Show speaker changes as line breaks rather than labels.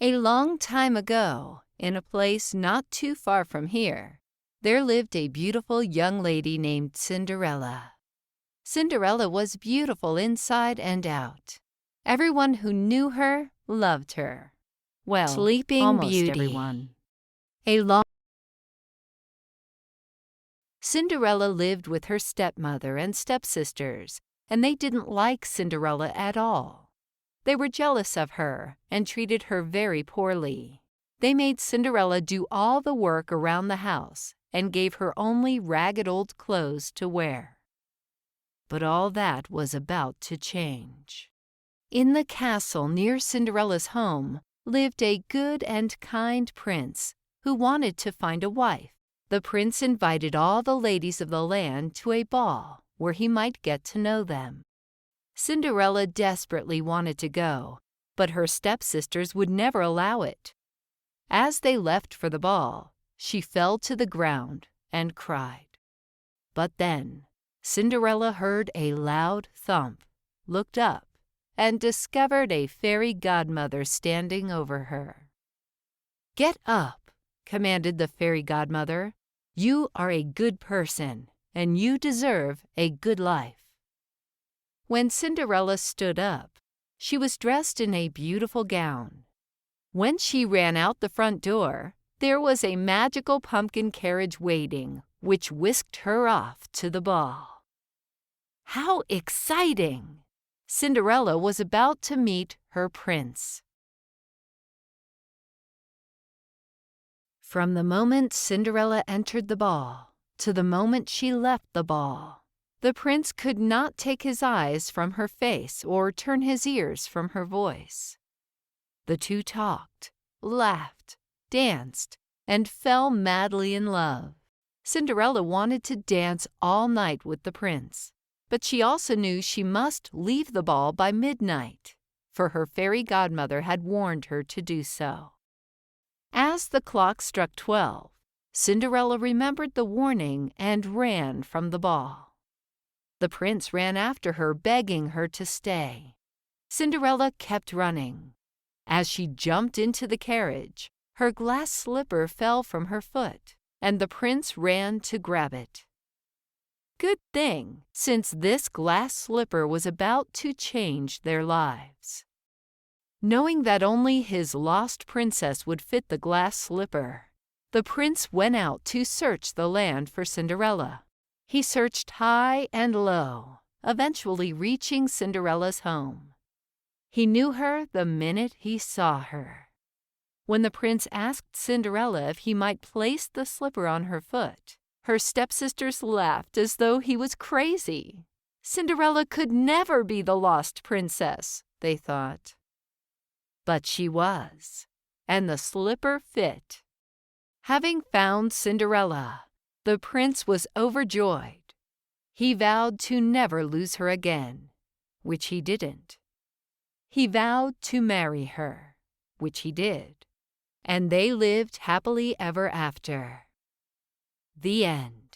A long time ago, in a place not too far from here, there lived a beautiful young lady named Cinderella. Cinderella was beautiful inside and out. Everyone who knew her loved her. Well, Sleeping almost Beauty. Everyone. Cinderella lived with her stepmother and stepsisters, and they didn't like Cinderella at all. They were jealous of her and treated her very poorly. They made Cinderella do all the work around the house and gave her only ragged old clothes to wear. But all that was about to change. In the castle near Cinderella's home lived a good and kind prince who wanted to find a wife. The prince invited all the ladies of the land to a ball where he might get to know them. Cinderella desperately wanted to go, but her stepsisters would never allow it. As they left for the ball, she fell to the ground and cried. But then Cinderella heard a loud thump, looked up, and discovered a fairy godmother standing over her. "Get up," commanded the fairy godmother. "You are a good person, and you deserve a good life." When Cinderella stood up, she was dressed in a beautiful gown. When she ran out the front door, there was a magical pumpkin carriage waiting, which whisked her off to the ball. How exciting! Cinderella was about to meet her prince. From the moment Cinderella entered the ball to the moment she left the ball, the prince could not take his eyes from her face or turn his ears from her voice. The two talked, laughed, danced, and fell madly in love. Cinderella wanted to dance all night with the prince, but she also knew she must leave the ball by midnight, for her fairy godmother had warned her to do so. As the clock struck 12, Cinderella remembered the warning and ran from the ball. The prince ran after her, begging her to stay. Cinderella kept running. As she jumped into the carriage, her glass slipper fell from her foot, and the prince ran to grab it. Good thing, since this glass slipper was about to change their lives. Knowing that only his lost princess would fit the glass slipper, the prince went out to search the land for Cinderella. He searched high and low, eventually reaching Cinderella's home. He knew her the minute he saw her. When the prince asked Cinderella if he might place the slipper on her foot, her stepsisters laughed as though he was crazy. Cinderella could never be the lost princess, they thought. But she was, and the slipper fit. Having found Cinderella, the prince was overjoyed. He vowed to never lose her again, which he didn't. He vowed to marry her, which he did, and they lived happily ever after. The end.